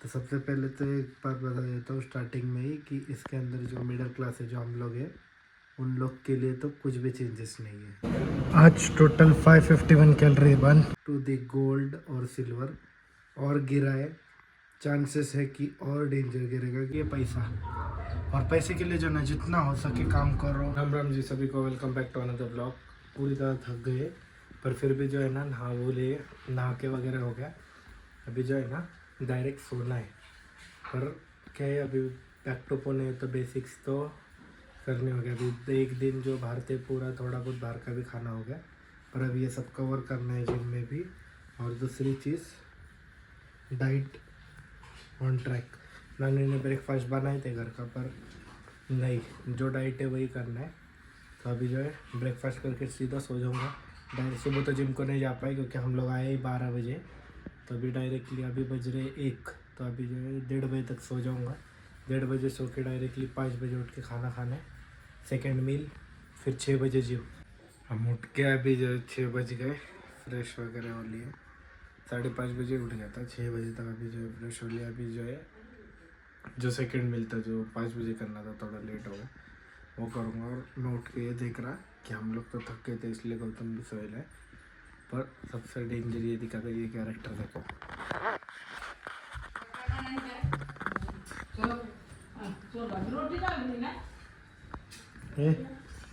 तो सबसे पहले तो एक बात बता देता हूँ स्टार्टिंग में ही कि इसके अंदर जो मिडिल क्लास है जो हम लोग हैं उन लोग के लिए तो कुछ भी चेंजेस नहीं है। आज total 551 calorie burn to the gold और सिल्वर और गिरा है। चांसेस है कि और डेंजर गिरेगा कि ये पैसा और पैसे के लिए जो ना जितना हो सके काम करो। राम राम जी सभी को, welcome back to another blog. पूरी तरह थक गए पर फिर भी जो है ना नहा के वगैरह हो गया। अभी जो है ना डायरेक्ट सोना है। पर क्या है, अभी बैक टू पुणे तो बेसिक्स तो करने हो गया। अभी एक दिन जो बाहर थे पूरा थोड़ा बहुत बाहर का भी खाना हो गया, पर अभी ये सब कवर करना है जिम में भी। और दूसरी चीज़ डाइट ऑन ट्रैक। नानी ने ब्रेकफास्ट बनाए थे घर का, पर नहीं, जो डाइट है वही करना है। तो अभी जो है ब्रेकफास्ट करके सीधा सो जाऊँगा। डायरेक्ट सुबह तो जिम को नहीं जा पाए क्योंकि हम लोग आए ही 12 बजे। तो अभी डायरेक्टली अभी बज रहे 1, तो अभी जो है 1:30 बजे तक सो जाऊँगा। 1:30 बजे सो के डायरेक्टली 5 बजे उठ के खाना खाना है, सेकेंड मील, फिर 6 बजे जिम। हम उठ के अभी जो 6 बज गए, फ्रेश वगैरह हो लिए। 5:30 बजे उठ गया था, 6 बजे तक अभी जो है फ्रेश हो लिया। अभी जो है जो सेकेंड मील था जो 5 बजे करना था, थोड़ा लेट हो गया, वो करूँगा। और मैं उठ के ये देख रहा कि हम लोग तो थक गए थे इसलिए गौतम भी सोए है। पर सबसे डेंजर ये दिखा था, ये कैरेक्टर देखो।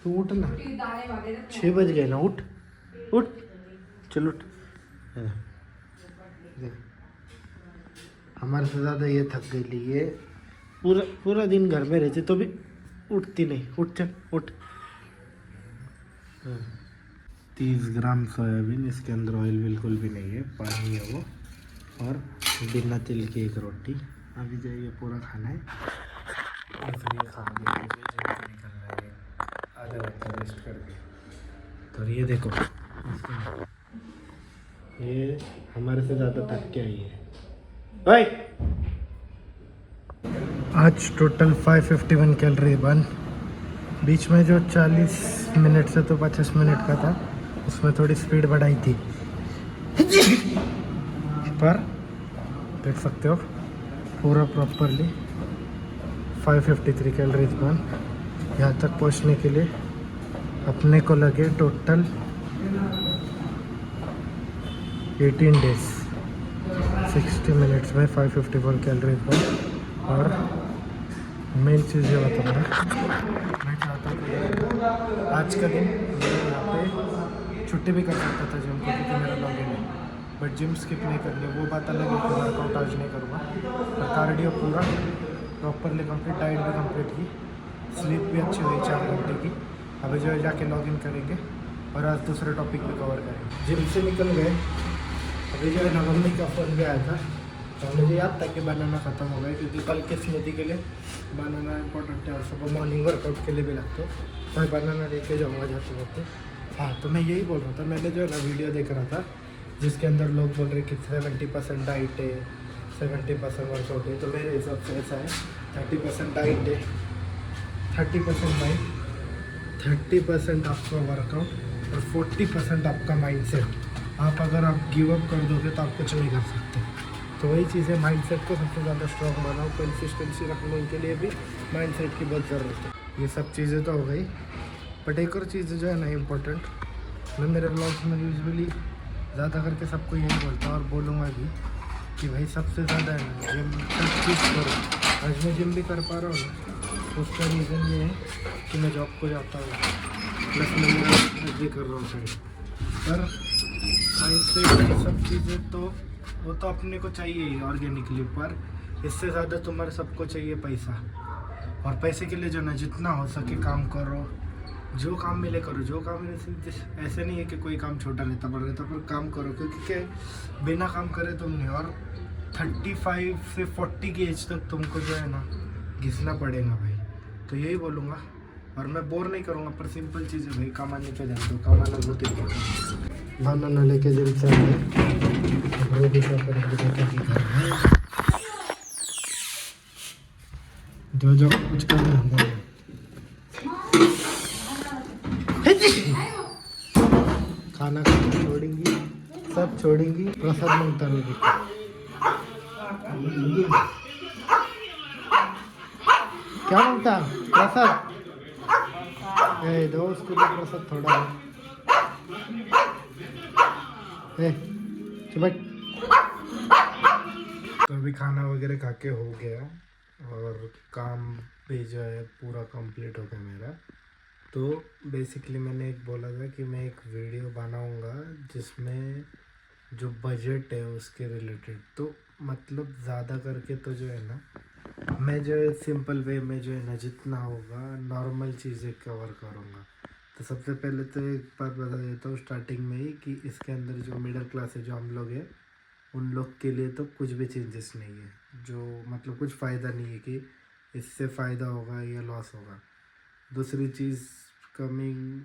तू उठ ना, 6 बज गए ना, उठ उठ, चल उठ। हमारे से ज़्यादा ये थक गई। ये पूरा दिन घर में रहते तो भी उठती नहीं। उठ चल उठ। 30 ग्राम सोयाबीन, इसके अंदर ऑयल बिल्कुल भी नहीं है, पानी है वो। और बिना तेल की एक रोटी। अभी जाइए पूरा खाना है और फिर ये खाना निकलना है आधा घंटा रेस्ट करके। तो ये देखो, ये हमारे से ज़्यादा थक के आई है भाई। आज टोटल 551 कैलोरी बर्न। बीच में जो 40 मिनट से तो 50 मिनट का था, उसमें थोड़ी स्पीड बढ़ाई थी। पर देख सकते हो पूरा प्रॉपरली 553 कैलोरीज बर्न। यहाँ तक पहुँचने के लिए अपने को लगे टोटल 18 डेज। 60 मिनट्स में 554 कैलोरीज बर्न। और मेन चीज़ ये बताऊँगा, मैं चाहता हूँ कि आज का दिन यहाँ पे छुट्टी भी कर सकता था जिम को, क्योंकि मेरा लॉगिन है। बट जिम स्किप नहीं करनी, वो बात अलग है कि वर्कआउट आज नहीं करूँगा। पर कार्डियो पूरा प्रॉपरली कंप्लीट, डाइट भी कंप्लीट की, स्लीप भी अच्छी हुई 4 घंटे की। अभी जो है जाके लॉगिन करेंगे और आज दूसरे टॉपिक भी कवर करेंगे। जिम से निकल गए, अभी जो है ना मम्मी का फ़ोन भी आया था, तो मुझे याद था कि बनाना ख़त्म हो गया, क्योंकि कल के स्मूदी के लिए बनाना इम्पोर्टेंट है और सुबह मॉर्निंग वर्कआउट के लिए भी लगता है। तो मैं बनाना लेके जाऊँगा जाते वक्त। हाँ, तो मैं यही बोल रहा था, मैंने जो है ना वीडियो देख रहा था जिसके अंदर लोग बोल रहे कि 70% डाइट है, 70% वर्कआउट है। तो मेरे हिसाब से ऐसा है, 30% डाइट है, 30% डाइट, 30% आपका वर्कआउट और 40% आपका माइंडसेट। आप अगर आप गिव अप कर दोगे तो आप कुछ नहीं कर सकते। तो वही चीज़ है, माइंडसेट को सबसे ज़्यादा स्ट्रॉन्ग बनाओ। कंसिस्टेंसी रखने के लिए भी माइंडसेट की बहुत ज़रूरत है। ये सब चीज़ें तो हो गई, बट एक और चीज़ जो है ना इम्पोर्टेंट, मैं मेरे ब्लॉग्स में यूजुअली ज़्यादा करके सबको यही बोलता हूँ और बोलूँगा भी कि भाई सबसे ज़्यादा है ना जिम सब चीज़ करो। आज मैं जिम भी कर पा रहा हूँ ना, उसका रीज़न ये है कि मैं जॉब को जाता हूँ, प्लस मैं मेरा बिजनेस भी कर रहा हूँ साइड पर। माइंडसेट सब चीज़ें तो वो तो अपने को चाहिए ही ऑर्गेनिकली, पर इससे ज़्यादा तुम्हारे सबको चाहिए पैसा। और पैसे के लिए जो ना जितना हो सके काम करो, जो काम मिले करो। जो काम मिले, ऐसे नहीं है कि कोई काम छोटा रहता बड़ा रहता, पर काम करो, क्योंकि क्या बिना काम करे तुम नहीं। और 35 से 40 की एज तक तुमको जो है ना घिसना पड़ेगा भाई। तो यही बोलूँगा, और मैं बोर नहीं करूँगा, पर सिंपल चीज़ है भाई, कमाने पे ध्यान दो, कमाना बहुत इम्पोर्टेंट है। बनाना लेके जिम से रोटी जो कुछ करना है खाना खाना छोड़ेंगी, सब छोड़ेंगी, प्रसाद में उतारेंगी। क्या मांगता प्रसाद? दो उसको भी प्रसाद थोड़ा। चुप। तो अभी खाना वगैरह खा के हो गया और काम भी जो है पूरा कंप्लीट हो गया मेरा। तो बेसिकली मैंने एक बोला था कि मैं एक वीडियो बनाऊंगा जिसमें जो बजट है उसके रिलेटेड, तो मतलब ज़्यादा करके तो जो है ना मैं जो है सिंपल वे में जो है ना जितना होगा नॉर्मल चीज़ें कवर करूँगा। तो सबसे पहले तो एक बात बता देता हूँ स्टार्टिंग में ही कि इसके अंदर जो मिडिल क्लास है जो हम लोग हैं उन लोग के लिए तो कुछ भी चेंजेस नहीं है, जो मतलब कुछ फ़ायदा नहीं है कि इससे फ़ायदा होगा या लॉस होगा। दूसरी चीज़, कमिंग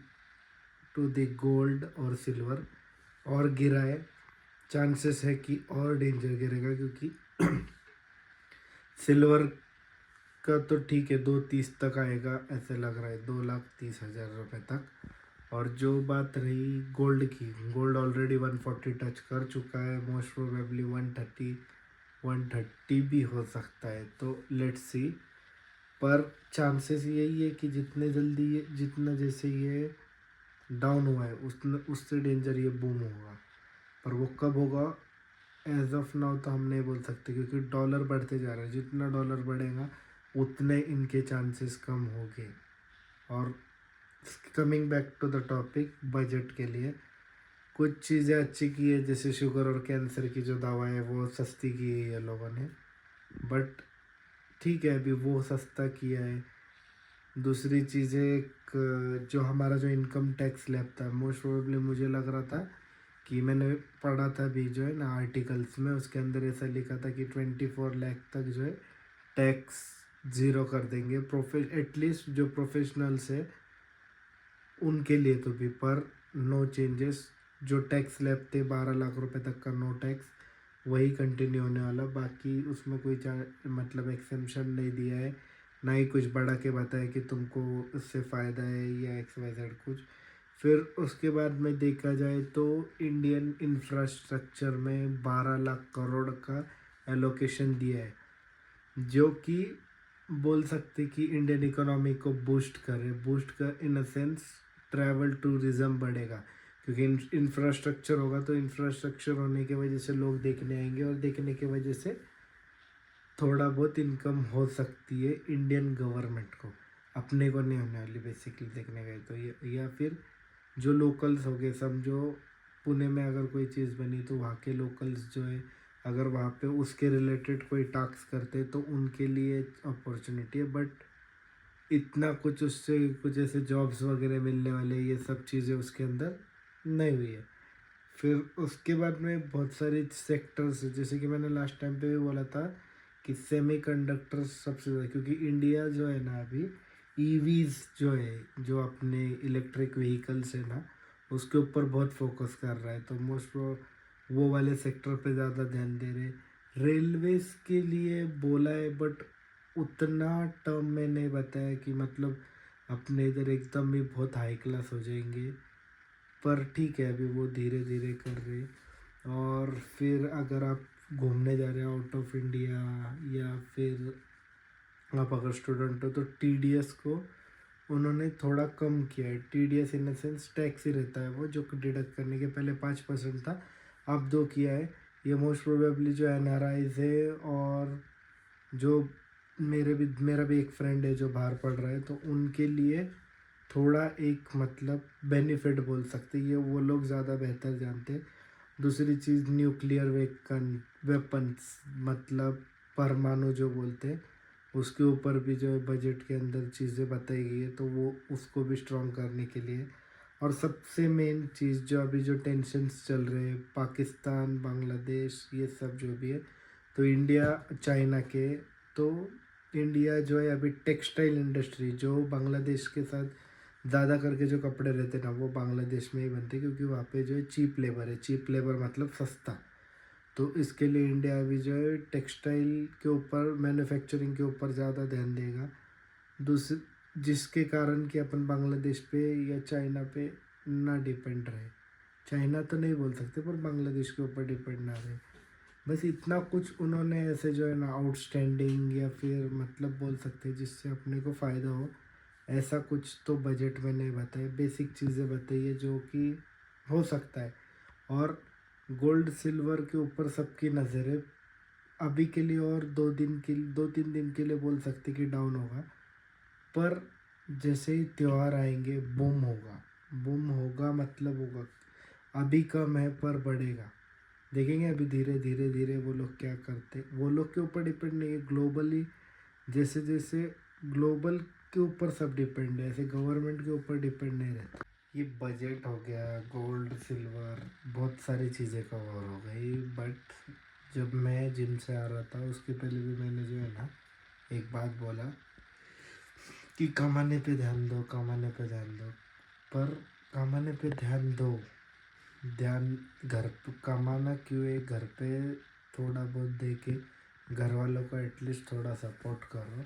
टू द गोल्ड और सिल्वर, और गिरा है, चांसेस है कि और डेंजर गिरेगा, क्योंकि सिल्वर का तो ठीक है 230 तक आएगा ऐसे लग रहा है, 2,30,000 रुपये तक। और जो बात रही गोल्ड की, गोल्ड ऑलरेडी 140 टच कर चुका है, मोस्ट प्रोबेबली 130 भी हो सकता है, तो लेट्स सी। पर चांसेस यही है कि जितने जल्दी ये जितना जैसे ये डाउन हुआ है उससे डेंजर ये बूम होगा। पर वो कब होगा एज ऑफ नाउ तो हम नहीं बोल सकते, क्योंकि डॉलर बढ़ते जा रहा है, जितना डॉलर बढ़ेगा उतने इनके चांसेस कम होंगे। और coming back to the topic, budget के लिए कुछ चीज़ें अच्छी की है, जैसे शुगर और कैंसर की जो दवा है वो सस्ती की है ये लोगों ने, बट ठीक है अभी वो सस्ता किया है। दूसरी चीज़ें, एक जो हमारा जो इनकम टैक्स स्लैब था, मोस्ट प्रोबेबली मुझे लग रहा था कि मैंने पढ़ा था भी जो है ना आर्टिकल्स में, उसके अंदर ऐसा लिखा था कि 24 लाख तक जो है टैक्स ज़ीरो कर देंगे एटलीस्ट जो प्रोफेशनल्स है उनके लिए तो भी। पर नो चेंजेस, जो टैक्स स्लैब थे 12 लाख रुपए तक का नो टैक्स वही कंटिन्यू होने वाला, बाकी उसमें कोई मतलब एक्सेम्पशन नहीं दिया है, ना ही कुछ बढ़ा के बताया कि तुमको इससे फ़ायदा है या XYZ कुछ। फिर उसके बाद में देखा जाए तो इंडियन इंफ्रास्ट्रक्चर में 12 लाख करोड़ का एलोकेशन दिया है, जो कि बोल सकते कि इंडियन इकोनॉमी को बूस्ट कर इन अ सेंस ट्रैवल टूरिज़्म बढ़ेगा, क्योंकि इंफ्रास्ट्रक्चर होगा तो इंफ्रास्ट्रक्चर होने की वजह से लोग देखने आएंगे और देखने की वजह से थोड़ा बहुत इनकम हो सकती है इंडियन गवर्नमेंट को, अपने को नहीं होने वाली बेसिकली देखने गए तो। ये या फिर जो लोकल्स हो गए, समझो पुणे में अगर कोई चीज़ बनी तो वहाँ के लोकल्स जो है अगर वहाँ पे उसके रिलेटेड कोई टास्क करते तो उनके लिए अपॉर्चुनिटी है, बट इतना कुछ उससे कुछ ऐसे जॉब्स वगैरह मिलने वाले ये सब चीज़ें उसके अंदर नहीं हुई है। फिर उसके बाद में बहुत सारे सेक्टर्स, जैसे कि मैंने लास्ट टाइम पे भी बोला था कि सेमीकंडक्टर सबसे ज़्यादा, क्योंकि इंडिया जो है ना अभी ईवीज़ जो है, जो अपने इलेक्ट्रिक व्हीकल्स है ना उसके ऊपर बहुत फोकस कर रहा है, तो मोस्ट वो वाले सेक्टर पे ज़्यादा ध्यान दे रहे। रेलवेज़ के लिए बोला है बट उतना टर्म में नहीं बताया कि मतलब अपने इधर एकदम भी बहुत हाई क्लास हो जाएंगे, पर ठीक है अभी वो धीरे धीरे कर रहे। और फिर अगर आप घूमने जा रहे हो आउट ऑफ इंडिया या फिर आप अगर स्टूडेंट हो तो TDS को उन्होंने थोड़ा कम किया है। TDS in the sense tax ही रहता है वो, जो डिडक्ट करने के पहले 5% था, अब 2 किया है। ये मोस्ट प्रोबेबली जो NRIs है और जो मेरा भी एक फ्रेंड है जो बाहर पढ़ रहा है, तो उनके लिए थोड़ा एक मतलब बेनिफिट बोल सकते, ये वो लोग ज़्यादा बेहतर जानते हैं। दूसरी चीज़, न्यूक्लियर वेपन्स मतलब परमाणु जो बोलते हैं, उसके ऊपर भी जो है बजट के अंदर चीज़ें बताई गई है, तो वो उसको भी स्ट्रॉन्ग करने के लिए। और सबसे मेन चीज़ जो अभी जो टेंशन्स चल रहे हैं पाकिस्तान बांग्लादेश ये सब जो भी है, तो इंडिया चाइना के, तो इंडिया जो है अभी टेक्सटाइल इंडस्ट्री जो बांग्लादेश के साथ ज़्यादा करके जो कपड़े रहते ना वो बांग्लादेश में ही बनते, क्योंकि वहाँ पे जो है चीप लेबर है, चीप लेबर मतलब सस्ता। तो इसके लिए इंडिया अभी जो है टेक्सटाइल के ऊपर मैन्युफैक्चरिंग के ऊपर ज़्यादा ध्यान देगा, जिसके कारण कि अपन बांग्लादेश पे या चाइना पे ना डिपेंड रहे। चाइना तो नहीं बोल सकते पर बांग्लादेश के ऊपर डिपेंड ना रहे। बस इतना कुछ उन्होंने ऐसे जो है ना आउटस्टैंडिंग या फिर मतलब बोल सकते हैं जिससे अपने को फ़ायदा हो, ऐसा कुछ तो बजट में नहीं बताए। बेसिक चीज़ें बताई है जो कि हो सकता है। और गोल्ड सिल्वर के ऊपर सबकी नज़र है अभी के लिए, और 2-3 दिन के लिए बोल सकते कि डाउन होगा। पर जैसे ही त्योहार आएंगे बूम होगा। बूम होगा मतलब होगा, अभी कम है पर बढ़ेगा। देखेंगे अभी धीरे धीरे धीरे वो लोग क्या करते, वो लोग के ऊपर डिपेंड नहीं है, ग्लोबली जैसे जैसे ग्लोबल के ऊपर सब डिपेंड है, ऐसे गवर्नमेंट के ऊपर डिपेंड नहीं रहता। ये बजट हो गया, गोल्ड सिल्वर, बहुत सारी चीज़ें कवर हो गई। बट जब मैं जिम से आ रहा था उसके पहले भी मैंने जो है ना एक बात बोला कि कमाने पे ध्यान दो, कमाने पे ध्यान दो। पर कमाने पे ध्यान दो, ध्यान घर पे कमाना क्यों है, घर पे थोड़ा बहुत दे के घर वालों को एटलीस्ट थोड़ा सपोर्ट करो।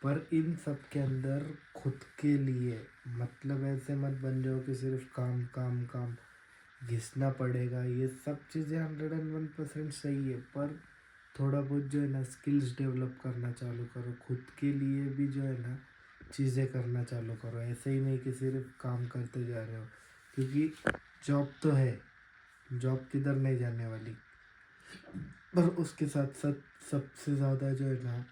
पर इन सब के अंदर खुद के लिए मतलब ऐसे मत बन जाओ कि सिर्फ काम काम काम घिसना पड़ेगा। ये सब चीज़ें 101% सही है, पर थोड़ा बहुत जो है ना स्किल्स डेवलप करना चालू करो, खुद के लिए भी जो है ना चीज़ें करना चालू करो। ऐसे ही नहीं कि सिर्फ काम करते जा रहे हो, क्योंकि जॉब तो है, जॉब किधर नहीं जाने वाली। पर उसके साथ साथ सबसे ज़्यादा जो है ना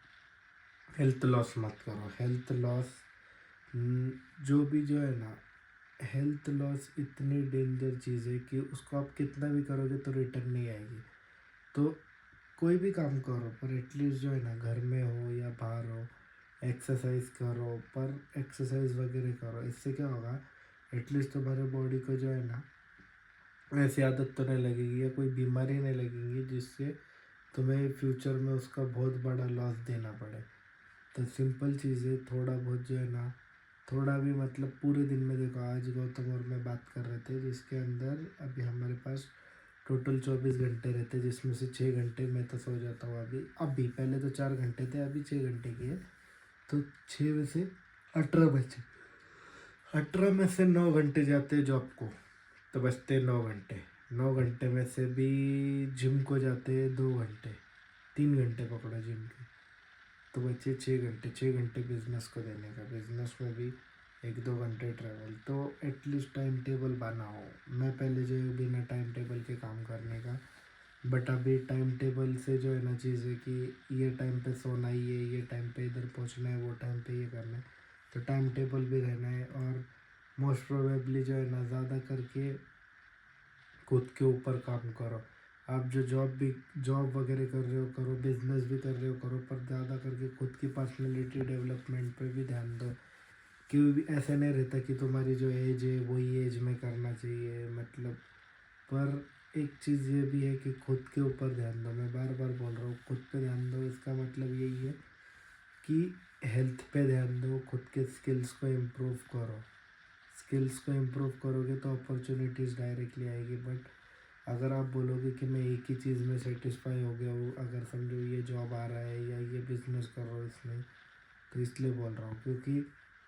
हेल्थ लॉस मत करो। हेल्थ लॉस जो भी जो है ना, हेल्थ लॉस इतनी डेंजर चीज़ है कि उसको आप कितना भी करोगे तो रिटर्न नहीं आएगी। तो कोई भी काम करो पर एटलीस्ट जो है ना घर में हो या बाहर हो, एक्सरसाइज करो, पर एक्सरसाइज वगैरह करो। इससे क्या होगा, एटलीस्ट तुम्हारे बॉडी को जो है ना ऐसी आदत तो नहीं लगेगी या कोई बीमारी नहीं लगेगी जिससे तुम्हें फ्यूचर में उसका बहुत बड़ा लॉस देना पड़े। तो सिंपल चीज़ें थोड़ा बहुत जो है ना, थोड़ा भी मतलब पूरे दिन में देखो, आज गौतम और मैं बात कर रहे थे जिसके अंदर अभी हमारे पास टोटल 24 घंटे रहते हैं, जिसमें से 6 घंटे मैं तो सो जाता हूँ। अभी अभी पहले तो 4 घंटे थे, अभी 6 घंटे की है। तो 6 में से 18 बचे, 18 में से 9 घंटे जाते हैं जॉब को, तो बचते 9 घंटे। 9 घंटे में से भी जिम को जाते हैं 2 घंटे, 3 घंटे पकड़ो जिम के, तो बचे 6 घंटे। 6 घंटे बिजनेस को देने का, बिजनेस में भी 1-2 घंटे ट्रैवल। तो एटलीस्ट टाइम टेबल बनाओ। मैं पहले जो है बिना टाइम टेबल के काम करने का, बट अभी टाइम टेबल से जो है ना चीज़ें कि ये टाइम पे सोना ही है, ये टाइम पे इधर पहुंचना है, वो टाइम पे ये करना है, तो टाइम टेबल भी रहना है। और मोस्ट प्रोबेबली जो है ना ज़्यादा करके खुद के ऊपर काम करो। आप जो जॉब वगैरह कर रहे हो करो, बिजनेस भी कर रहे हो करो, पर ज़्यादा करके खुद की पर्सनैलिटी डेवलपमेंट पे भी ध्यान दो। क्यों भी ऐसा नहीं रहता कि तुम्हारी जो एज है वही एज में करना चाहिए मतलब। पर एक चीज़ ये भी है कि खुद के ऊपर ध्यान दो। मैं बार बार बोल रहा हूँ खुद पे ध्यान दो, इसका मतलब यही है कि हेल्थ पे ध्यान दो, खुद के स्किल्स को इम्प्रूव करो। स्किल्स को इम्प्रूव करोगे तो अपॉर्चुनिटीज़ डायरेक्टली आएगी। बट अगर आप बोलोगे कि मैं एक ही चीज़ में सेटिस्फाई हो गया हूँ, अगर समझो ये जॉब आ रहा है या ये बिज़नेस कर रहा हूँ इसमें, तो इसलिए बोल रहा हूँ क्योंकि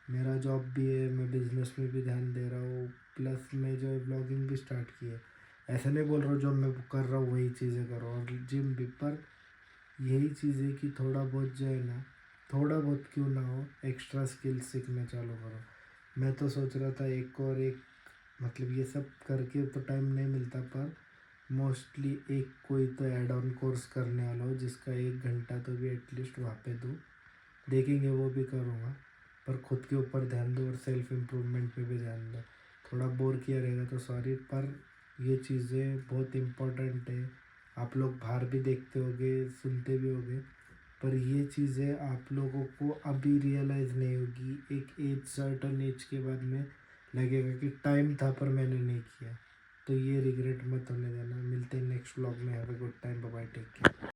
मेरा जॉब भी है, मैं बिज़नेस में भी ध्यान दे रहा हूँ, प्लस मैं जो है ब्लॉगिंग भी स्टार्ट की है। ऐसा नहीं बोल रहा हूँ जो मैं कर रहा हूँ वही चीज़ें करो, और जिम भी। पर यही चीज़ है कि थोड़ा बहुत जो है ना, थोड़ा बहुत क्यों ना हो, एक्स्ट्रा स्किल्स सीखना चालू करो। मैं तो सोच रहा था एक और एक, मतलब ये सब करके तो टाइम नहीं मिलता, पर मोस्टली एक कोई तो ऐड ऑन कोर्स करने वाला हो जिसका 1 घंटा तो भी एटलीस्ट वहाँ पे दूँ। देखेंगे वो भी करूँगा, पर खुद के ऊपर ध्यान दो और सेल्फ इम्प्रूवमेंट पे भी ध्यान दो। थोड़ा बोर किया रहेगा तो सॉरी, पर ये चीज़ें बहुत इम्पोर्टेंट है। आप लोग बाहर भी देखते होगे, सुनते भी होगे, पर ये चीज़ें आप लोगों को अभी रियलाइज़ नहीं होगी, एक एज सर्टन एज के बाद में लगेगा कि टाइम था पर मैंने नहीं किया। तो ये रिग्रेट मत होने देना। मिलते हैं नेक्स्ट व्लॉग में। Have a good time, bye bye, take care.